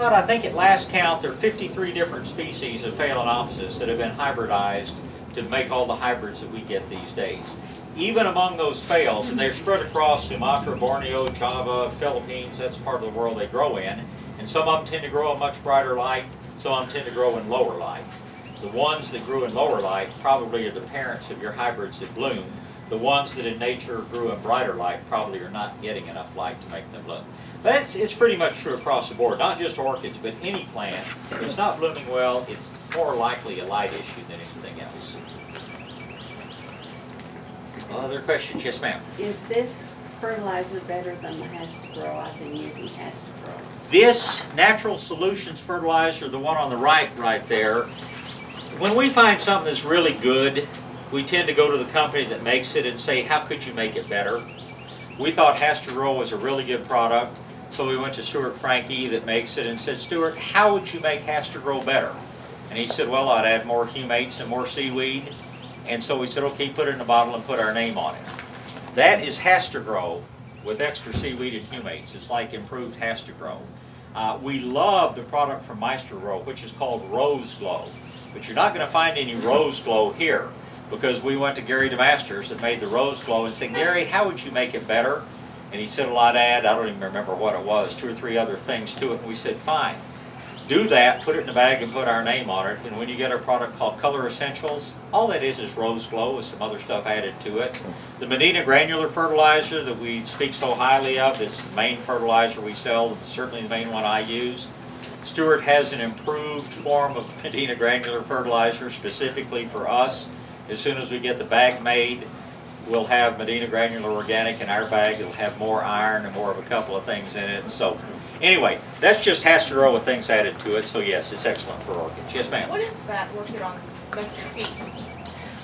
But I think at last count there are 53 different species of Phalaenopsis that have been hybridized to make all the hybrids that we get these days. Even among those phales, and they're spread across Sumatra, Borneo, Java, Philippines, that's part of the world they grow in, and some of them tend to grow in much brighter light, some of them tend to grow in lower light. The ones that grew in lower light probably are the parents of your hybrids that bloom. The ones that in nature grew in brighter light probably are not getting enough light to make them bloom. But it's pretty much true across the board, not just orchids, but any plant. If it's not blooming well, it's more likely a light issue than anything else. Other questions? Yes, ma'am. Is this fertilizer better than the Has to Grow? I've been using Has to Grow. This Natural Solutions fertilizer, the one on the right there, when we find something that's really good, we tend to go to the company that makes it and say, how could you make it better? We thought Has to Grow was a really good product, so we went to Stuart Franke that makes it and said, Stuart, how would you make Has to Grow better? And he said, well, I'd add more humates and more seaweed. And so we said, okay, put it in a bottle and put our name on it. That is Has to Grow with extra seaweed and humates. It's like improved Has to Grow. We love the product from Meister Grow, which is called Rose Glow. But you're not going to find any Rose Glow here, because we went to Gary DeMasters that made the Rose Glow and said, Gary, how would you make it better? And he said, well, I'd add, I don't even remember what it was, 2 or 3 other things to it. And we said, fine. Do that, put it in a bag and put our name on it, and when you get our product called Color Essentials, all that is Rose Glow with some other stuff added to it. The Medina granular fertilizer that we speak so highly of is the main fertilizer we sell, and certainly the main one I use. Stuart has an improved form of Medina granular fertilizer specifically for us. As soon as we get the bag made, we'll have Medina granular organic in our bag. It'll have more iron and more of a couple of things in it. So anyway, that's just Has to Grow with things added to it. So yes, it's excellent for orchids. Yes, ma'am. What is that orchid on both your feet?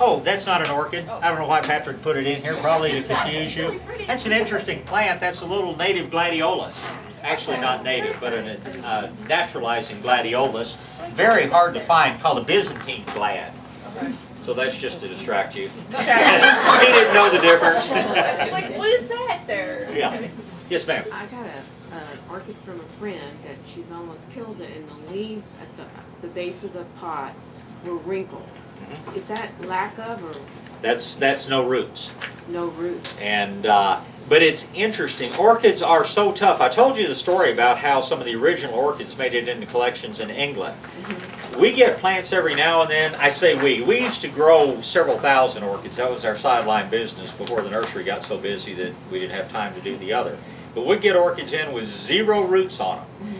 Oh, that's not an orchid. I don't know why Patrick put it in here, probably to confuse you. That's an interesting plant. That's a little native gladiolus. Actually not native, but a naturalizing gladiolus. Very hard to find, called a Byzantine glad. Okay. So that's just to distract you. He didn't know the difference. Like, what is that there? Yeah. Yes, ma'am. I got an orchid from a friend that she's almost killed it, and the leaves at the base of the pot were wrinkled. Is that lack of or That's no roots. no roots? And but it's interesting. Orchids are so tough. I told you the story about how some of the original orchids made it into collections in England. We get plants every now and then. I say we used to grow several thousand orchids. That was our sideline business before the nursery got so busy that we didn't have time to do the other. But we'd get orchids in with 0 roots on them.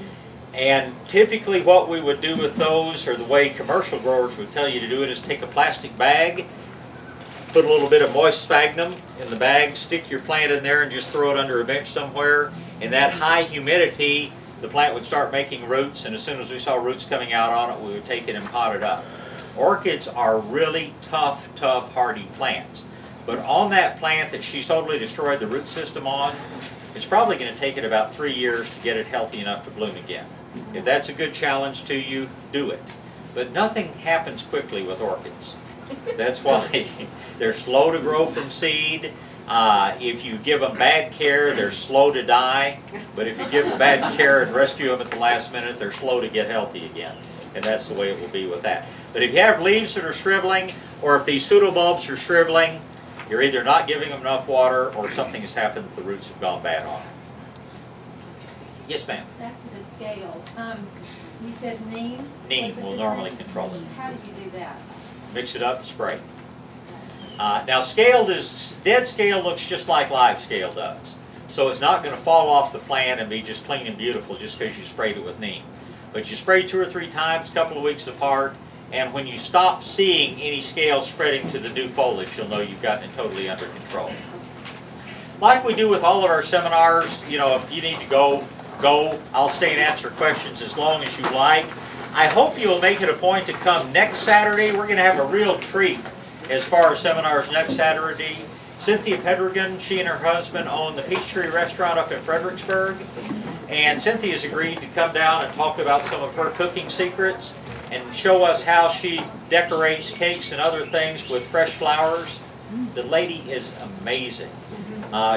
And typically what we would do with those, or the way commercial growers would tell you to do it, is take a plastic bag, put a little bit of moist sphagnum in the bag, stick your plant in there and just throw it under a bench somewhere. In that high humidity, the plant would start making roots, and as soon as we saw roots coming out on it, we would take it and pot it up. Orchids are really tough, hardy plants. But on that plant that she's totally destroyed the root system on, it's probably going to take it about 3 years to get it healthy enough to bloom again. If that's a good challenge to you, do it. But nothing happens quickly with orchids. That's why they're slow to grow from seed. If you give them bad care, they're slow to die. But if you give them bad care and rescue them at the last minute, they're slow to get healthy again. And that's the way it will be with that. But if you have leaves that are shriveling, or if these pseudobulbs are shriveling, you're either not giving them enough water, or something has happened that the roots have gone bad on them. Yes, ma'am. Back to the scale. You said neem? Neem will normally control it. How did you do that? Mix it up and spray. Now dead scale looks just like live scale does. So it's not going to fall off the plant and be just clean and beautiful just because you sprayed it with neem. But you spray 2 or 3 times, a couple of weeks apart, and when you stop seeing any scale spreading to the new foliage, you'll know you've gotten it totally under control. Like we do with all of our seminars, you know, if you need to go. I'll stay and answer questions as long as you like. I hope you'll make it a point to come next Saturday. We're going to have a real treat as far as seminars next Saturday. Cynthia Pedregan, she and her husband own the Peachtree Restaurant up in Fredericksburg. And Cynthia's agreed to come down and talk about some of her cooking secrets and show us how she decorates cakes and other things with fresh flowers. The lady is amazing.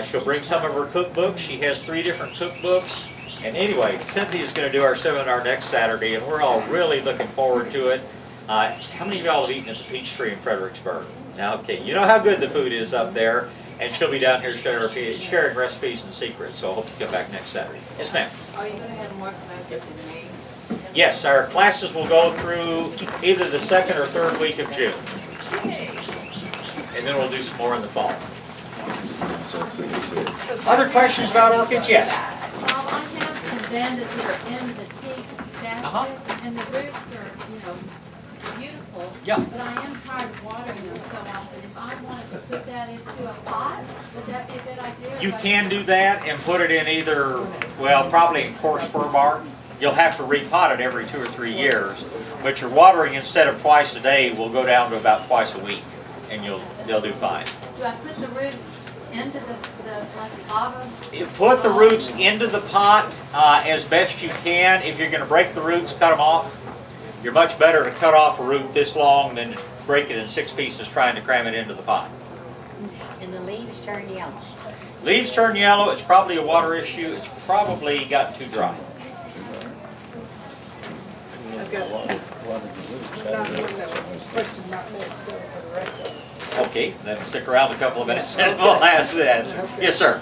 She'll bring some of her cookbooks. She has 3 different cookbooks. And anyway, Cynthia's gonna do our seminar next Saturday, and we're all really looking forward to it. How many of y'all have eaten at the Peachtree in Fredericksburg? Now, okay, you know how good the food is up there, and she'll be down here sharing recipes and secrets, so I hope you come back next Saturday. Yes, ma'am? Are you gonna have more classes in May? Yes, our classes will go through either the second or third week of June. And then we'll do some more in the fall. Other questions about orchids? Yes. Bob, I have some vandas that are in the teak Uh-huh. basket, and the roots are, beautiful. Yeah. But I am tired of watering them so often. If I wanted to put that into a pot, would that be a good idea? You can do that and put it in either, well, probably in coarse fir bark. You'll have to repot it every 2 or 3 years, but your watering instead of twice a day will go down to about twice a week, and they'll do fine. Do I put the roots into the like the bottom? You put the roots into the pot as best you can. If you're going to break the roots, cut them off. You're much better to cut off a root this long than break it in 6 pieces trying to cram it into the pot. And the leaves turn yellow. Leaves turn yellow. It's probably a water issue. It's probably gotten too dry. I've got one that was question about next, so for the rest of it. Okay, then stick around a couple of minutes and we'll ask that. Yes, sir.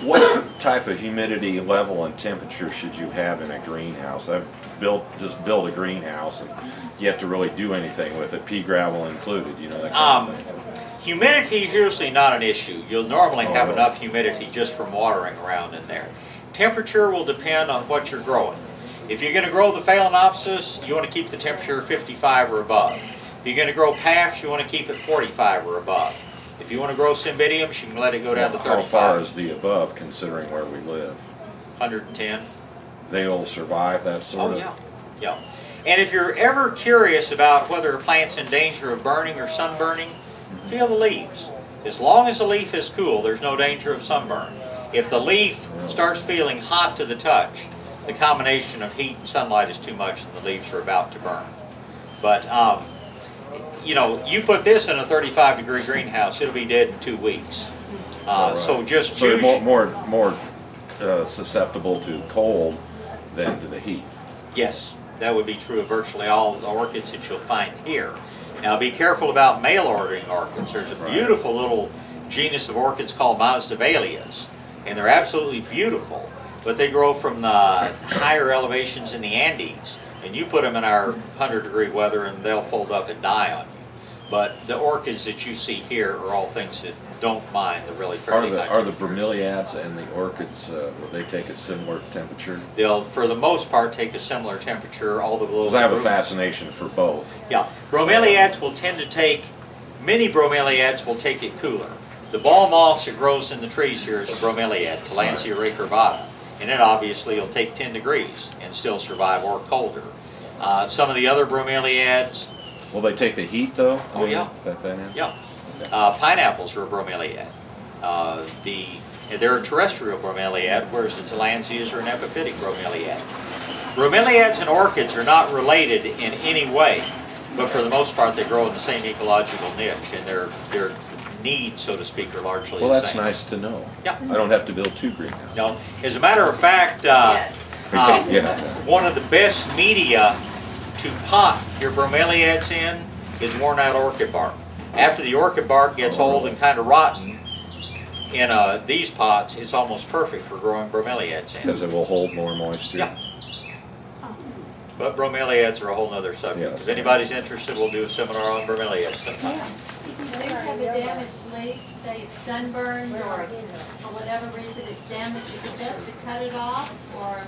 What type of humidity level and temperature should you have in a greenhouse? I've just built a greenhouse, and you have to really do anything with it, pea gravel included, that kind of thing. Humidity is usually not an issue. You'll normally have enough humidity just from watering around in there. Temperature will depend on what you're growing. If you're going to grow the Phalaenopsis, you want to keep the temperature 55 or above. If you're going to grow Paphs, you want to keep it 45 or above. If you want to grow Cymbidiums, you can let it go down to 35. How far is the above, considering where we live? 110. They will survive that sort of? Oh, yeah. And if you're ever curious about whether a plant's in danger of burning or sunburning, feel the leaves. As long as the leaf is cool, there's no danger of sunburn. If the leaf starts feeling hot to the touch, the combination of heat and sunlight is too much and the leaves are about to burn. But, you put this in a 35-degree greenhouse, it'll be dead in 2 weeks. So just choose... So more susceptible to cold than to the heat. Yes, that would be true of virtually all the orchids that you'll find here. Now be careful about mail-ordering orchids. There's a beautiful little genus of orchids called Masdevallias, and they're absolutely beautiful, but they grow from the higher elevations in the Andes, and you put them in our 100-degree weather and they'll fold up and die on you. But the orchids that you see here are all things that don't mind the really fairly high Are the temperatures. bromeliads and the orchids, will they take a similar temperature? They'll, for the most part, take a similar temperature, although... Because I have a fascination for both. Yeah, bromeliads will tend to take, many bromeliads will take it cooler. The ball moss that grows in the trees here is a bromeliad, Tillandsia recurvata, and it obviously will take 10 degrees and still survive, or colder. Some of the other bromeliads... Will they take the heat, though? Oh, yeah. Yeah. Pineapples are a bromeliad. They're a terrestrial bromeliad, whereas the Tillandsias are an epiphytic bromeliad. Bromeliads and orchids are not related in any way, but for the most part they grow in the same ecological niche, and their needs, so to speak, are largely Well, the that's same. nice to know. Yeah. I don't have to build 2 greenhouses. No, as a matter of fact, Yeah. one of the best media to pot your bromeliads in is worn out orchid bark. After the orchid bark gets old and kind of rotten, in these pots, it's almost perfect for growing bromeliads in. Because it will hold more moisture? Yeah. But bromeliads are a whole other subject. Yes. If anybody's interested, we'll do a seminar on bromeliads sometime. Things have a damaged leaf, say it's sunburned or for whatever reason it's damaged, is it best to cut it off or?